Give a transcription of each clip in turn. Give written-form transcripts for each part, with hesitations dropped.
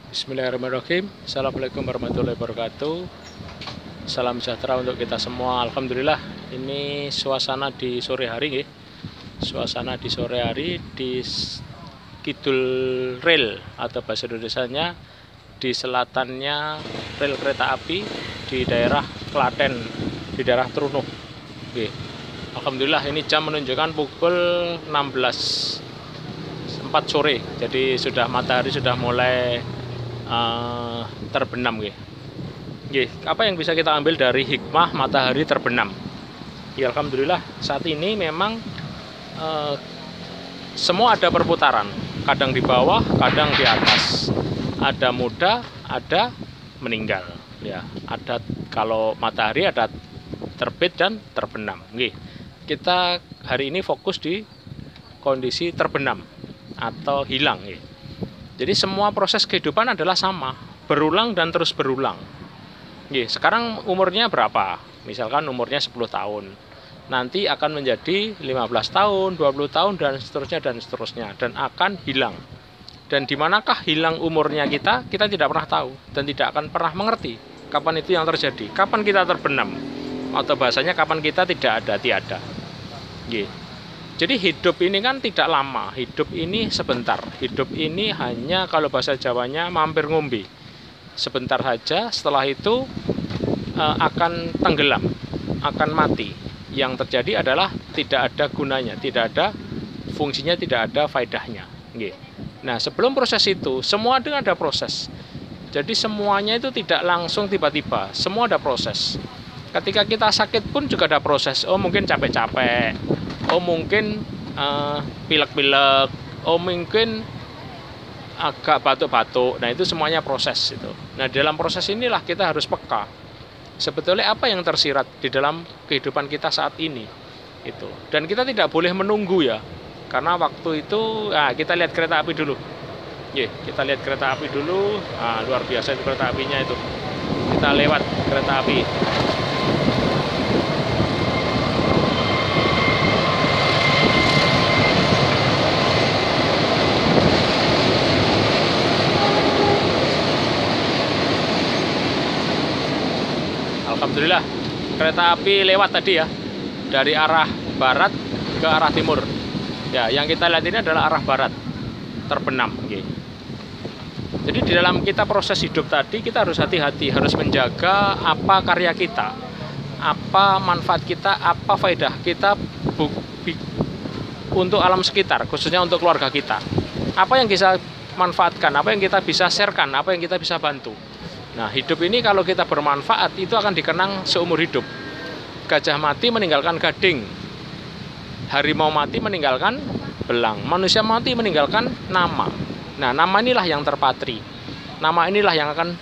Bismillahirrahmanirrahim. Assalamualaikum warahmatullahi wabarakatuh. Salam sejahtera untuk kita semua. Alhamdulillah, ini suasana di sore hari nggih. Suasana di sore hari di kidul rel atau bahasa Indonesianya di selatannya rel kereta api di daerah Klaten, di daerah Trunuh. Nggih. Alhamdulillah, ini jam menunjukkan pukul 16.04 sore. Jadi matahari sudah mulai terbenam nggih. Apa yang bisa kita ambil dari hikmah matahari terbenam? Ya, alhamdulillah saat ini memang semua ada perputaran, kadang di bawah, kadang di atas. Ada muda, ada meninggal. Ya, ada kalau matahari ada terbit dan terbenam. Nggih. Kita hari ini fokus di kondisi terbenam atau hilang nggih. Jadi semua proses kehidupan adalah sama, berulang dan terus berulang. Sekarang umurnya berapa? Misalkan umurnya 10 tahun. Nanti akan menjadi 15 tahun, 20 tahun, dan seterusnya, dan akan hilang. Dan di manakah hilang umurnya kita tidak pernah tahu, dan tidak akan pernah mengerti kapan itu yang terjadi, kapan kita terbenam, atau bahasanya kapan kita tidak ada, tiada. Jadi hidup ini kan tidak lama, hidup ini sebentar. Hidup ini hanya kalau bahasa Jawanya mampir ngombe. Sebentar saja, setelah itu akan tenggelam, akan mati. Yang terjadi adalah tidak ada gunanya, tidak ada fungsinya, tidak ada faedahnya. Nah, sebelum proses itu, semua ada proses. Jadi semuanya itu tidak langsung tiba-tiba, semua ada proses. Ketika kita sakit pun juga ada proses. Oh, mungkin capek-capek. Oh, mungkin pilek-pilek. Oh, mungkin agak batuk-batuk. Nah, itu semuanya proses itu. Nah, dalam proses inilah kita harus peka. Sebetulnya apa yang tersirat di dalam kehidupan kita saat ini itu. Dan kita tidak boleh menunggu ya. Karena waktu itu kita lihat kereta api dulu. Kita lihat kereta api dulu. Luar biasa itu kereta apinya itu. Kita lewat kereta api. Alhamdulillah, kereta api lewat tadi ya, dari arah barat ke arah timur. Ya, yang kita lihat ini adalah arah barat, terbenam. Jadi di dalam kita proses hidup tadi, kita harus hati-hati, harus menjaga apa karya kita, apa manfaat kita, apa faedah kita untuk alam sekitar, khususnya untuk keluarga kita. Apa yang bisa manfaatkan, apa yang kita bisa sharekan, apa yang kita bisa bantu. Nah, hidup ini kalau kita bermanfaat, itu akan dikenang seumur hidup. Gajah mati meninggalkan gading. Harimau mati meninggalkan belang. Manusia mati meninggalkan nama. Nah, nama inilah yang terpatri. Nama inilah yang akan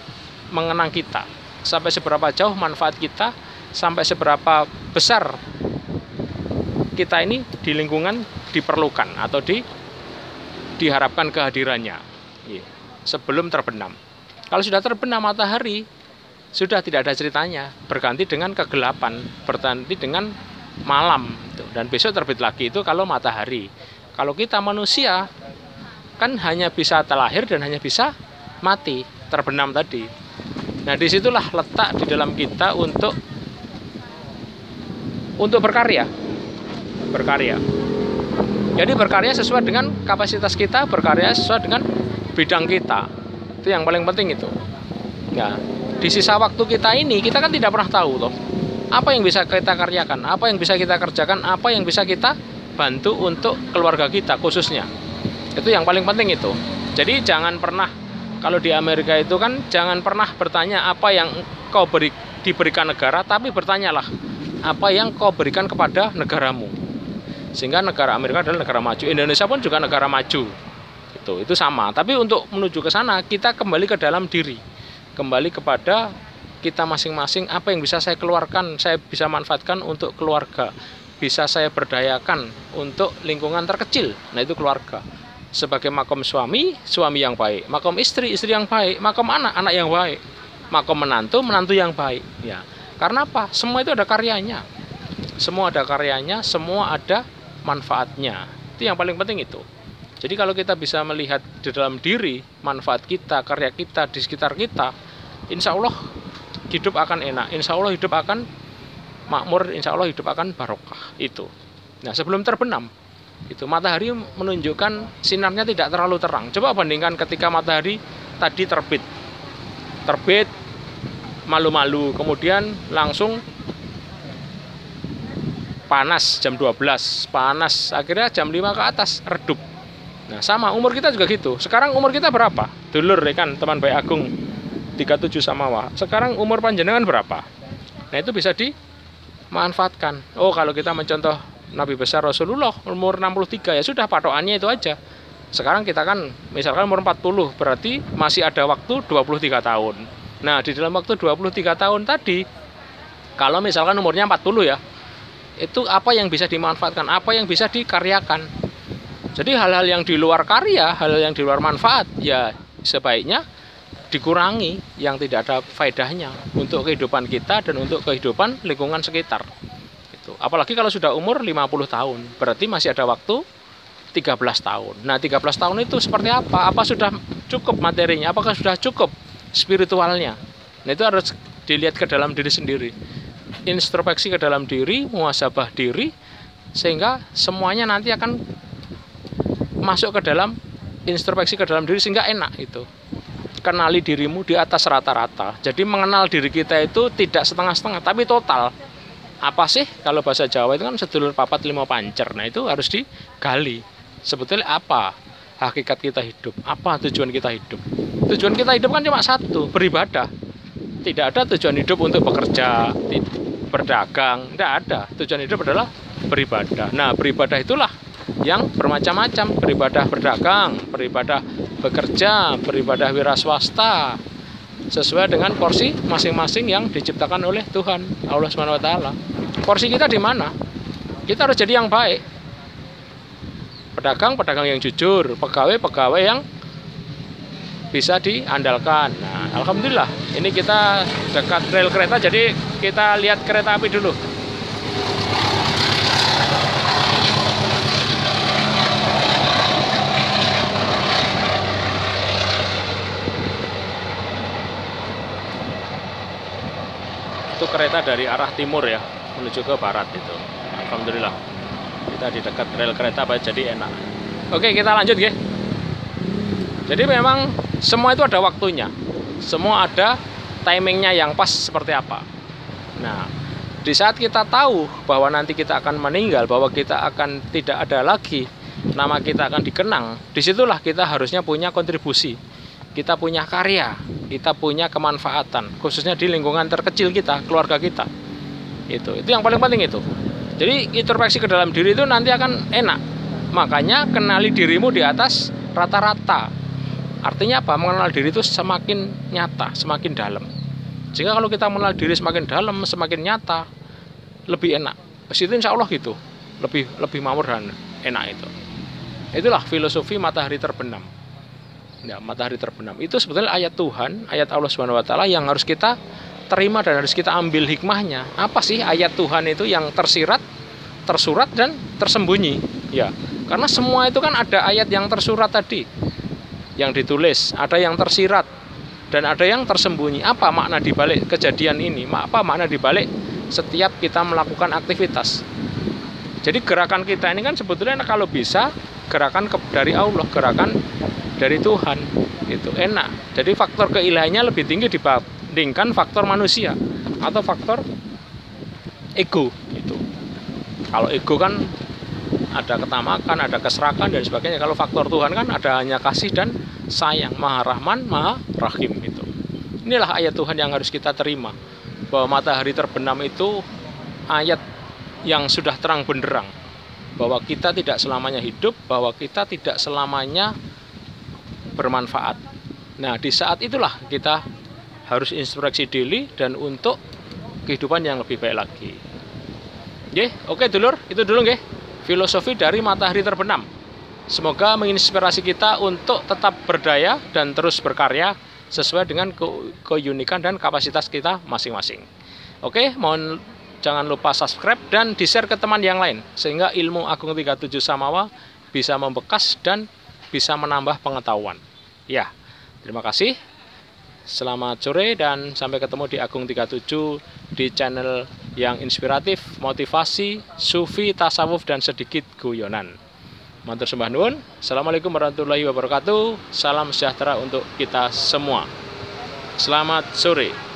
mengenang kita. Sampai seberapa jauh manfaat kita, sampai seberapa besar kita ini di lingkungan diperlukan atau diharapkan kehadirannya sebelum terbenam. Kalau sudah terbenam matahari, sudah tidak ada ceritanya, berganti dengan kegelapan, berganti dengan malam, dan besok terbit lagi itu kalau matahari. Kalau kita manusia, kan hanya bisa terlahir dan hanya bisa mati, terbenam tadi. Nah, disitulah letak di dalam kita untuk berkarya. Jadi berkarya sesuai dengan kapasitas kita, berkarya sesuai dengan bidang kita. Itu yang paling penting itu. Ya, di sisa waktu kita ini kita kan tidak pernah tahu loh. Apa yang bisa kita karyakan, apa yang bisa kita kerjakan, apa yang bisa kita bantu untuk keluarga kita khususnya. Itu yang paling penting itu. Jadi jangan pernah, kalau di Amerika itu kan jangan pernah bertanya apa yang kau diberikan negara, tapi bertanyalah apa yang kau berikan kepada negaramu. Sehingga negara Amerika adalah negara maju, Indonesia pun juga negara maju. Itu sama, tapi untuk menuju ke sana kita kembali ke dalam diri, kembali kepada kita masing-masing. Apa yang bisa saya keluarkan, saya bisa manfaatkan untuk keluarga, bisa saya berdayakan untuk lingkungan terkecil. Nah, itu keluarga sebagai makom suami yang baik, makom istri yang baik, makom anak yang baik, makom menantu yang baik. Ya, karena apa? Semua itu ada karyanya, semua ada manfaatnya. Itu yang paling penting itu. Jadi kalau kita bisa melihat di dalam diri, manfaat kita, karya kita, di sekitar kita, insya Allah hidup akan enak, insya Allah hidup akan makmur, insya Allah hidup akan barokah. Itu. Nah, sebelum terbenam, itu matahari menunjukkan sinarnya tidak terlalu terang. Coba bandingkan ketika matahari tadi terbit malu-malu, kemudian langsung panas jam 12, panas, akhirnya jam 5 ke atas redup. Nah, sama umur kita juga gitu. Sekarang umur kita berapa? Dulur ya kan, teman baik Agung 37 Samawa. Sekarang umur panjenengan berapa? Nah, itu bisa dimanfaatkan. Oh, kalau kita mencontoh Nabi besar Rasulullah umur 63, ya sudah patokannya itu aja. Sekarang kita kan misalkan umur 40, berarti masih ada waktu 23 tahun. Nah, di dalam waktu 23 tahun tadi, kalau misalkan umurnya 40 ya, itu apa yang bisa dimanfaatkan, apa yang bisa dikaryakan. Jadi hal-hal yang di luar karya, hal-hal yang di luar manfaat, ya sebaiknya dikurangi yang tidak ada faedahnya untuk kehidupan kita dan untuk kehidupan lingkungan sekitar. Itu. Apalagi kalau sudah umur 50 tahun, berarti masih ada waktu 13 tahun. Nah, 13 tahun itu seperti apa? Apa sudah cukup materinya? Apakah sudah cukup spiritualnya? Nah, itu harus dilihat ke dalam diri sendiri. Introspeksi ke dalam diri, muhasabah diri, sehingga semuanya nanti akan masuk ke dalam introspeksi ke dalam diri sehingga enak itu. Kenali dirimu di atas rata-rata. Jadi mengenal diri kita itu tidak setengah-setengah, tapi total. Apa sih kalau bahasa Jawa itu kan sedulur papat lima pancer. Nah, itu harus digali. Sebetulnya apa hakikat kita hidup? Apa tujuan kita hidup? Tujuan kita hidup kan cuma satu, beribadah. Tidak ada tujuan hidup untuk bekerja, berdagang, tidak ada. Tujuan hidup adalah beribadah. Nah, beribadah itulah yang bermacam-macam, beribadah berdagang, beribadah bekerja, beribadah wira swasta, sesuai dengan porsi masing-masing yang diciptakan oleh Tuhan Allah SWT. Porsi kita di mana? Kita harus jadi yang baik. Pedagang yang jujur, pegawai yang bisa diandalkan. Nah, alhamdulillah, ini kita dekat rel kereta, jadi kita lihat kereta api dulu. Itu kereta dari arah timur ya, menuju ke barat itu. Alhamdulillah, kita di dekat rel kereta apa, jadi enak. Oke, kita lanjut ya. Jadi memang semua itu ada waktunya, semua ada timingnya yang pas seperti apa. Nah, di saat kita tahu bahwa nanti kita akan meninggal, bahwa kita akan tidak ada lagi, nama kita akan dikenang, disitulah kita harusnya punya kontribusi. Kita punya karya, kita punya kemanfaatan, khususnya di lingkungan terkecil kita, keluarga kita. Itu yang paling penting itu. Jadi introspeksi ke dalam diri itu nanti akan enak. Makanya kenali dirimu di atas rata-rata. Artinya apa? Mengenal diri itu semakin nyata, semakin dalam. Jika kalau kita mengenal diri semakin dalam, semakin nyata, lebih enak. Itu insya Allah gitu, lebih makmur dan enak itu. Itulah filosofi matahari terbenam. Ya, matahari terbenam itu sebetulnya ayat Tuhan, ayat Allah SWT yang harus kita terima dan harus kita ambil hikmahnya. Apa sih ayat Tuhan itu yang tersirat, tersurat dan tersembunyi? Ya, karena semua itu kan ada ayat yang tersurat tadi, yang ditulis, ada yang tersirat dan ada yang tersembunyi. Apa makna dibalik kejadian ini? Apa makna dibalik setiap kita melakukan aktivitas? Jadi gerakan kita ini kan sebetulnya kalau bisa gerakan dari Allah, gerakan dari Tuhan, itu enak. Jadi faktor keilahiannya lebih tinggi dibandingkan faktor manusia atau faktor ego. Itu kalau ego kan ada ketamakan, ada keserakan dan sebagainya. Kalau faktor Tuhan kan ada hanya kasih dan sayang, Maha Rahman, Maha Rahim. Itu inilah ayat Tuhan yang harus kita terima, bahwa matahari terbenam itu ayat yang sudah terang benderang, bahwa kita tidak selamanya hidup, bahwa kita tidak selamanya bermanfaat. Nah, di saat itulah kita harus introspeksi diri dan untuk kehidupan yang lebih baik lagi. Oke dulur, itu dulu nggih filosofi dari matahari terbenam. Semoga menginspirasi kita untuk tetap berdaya dan terus berkarya sesuai dengan keunikan dan kapasitas kita masing-masing. Oke, mohon jangan lupa subscribe dan di-share ke teman yang lain sehingga ilmu Agung 37 Samawa bisa membekas dan bisa menambah pengetahuan. Ya, terima kasih. Selamat sore dan sampai ketemu di Agung 37 di channel yang inspiratif, motivasi, sufi, tasawuf, dan sedikit guyonan. Matur sembah nuwun. Assalamualaikum warahmatullahi wabarakatuh. Salam sejahtera untuk kita semua. Selamat sore.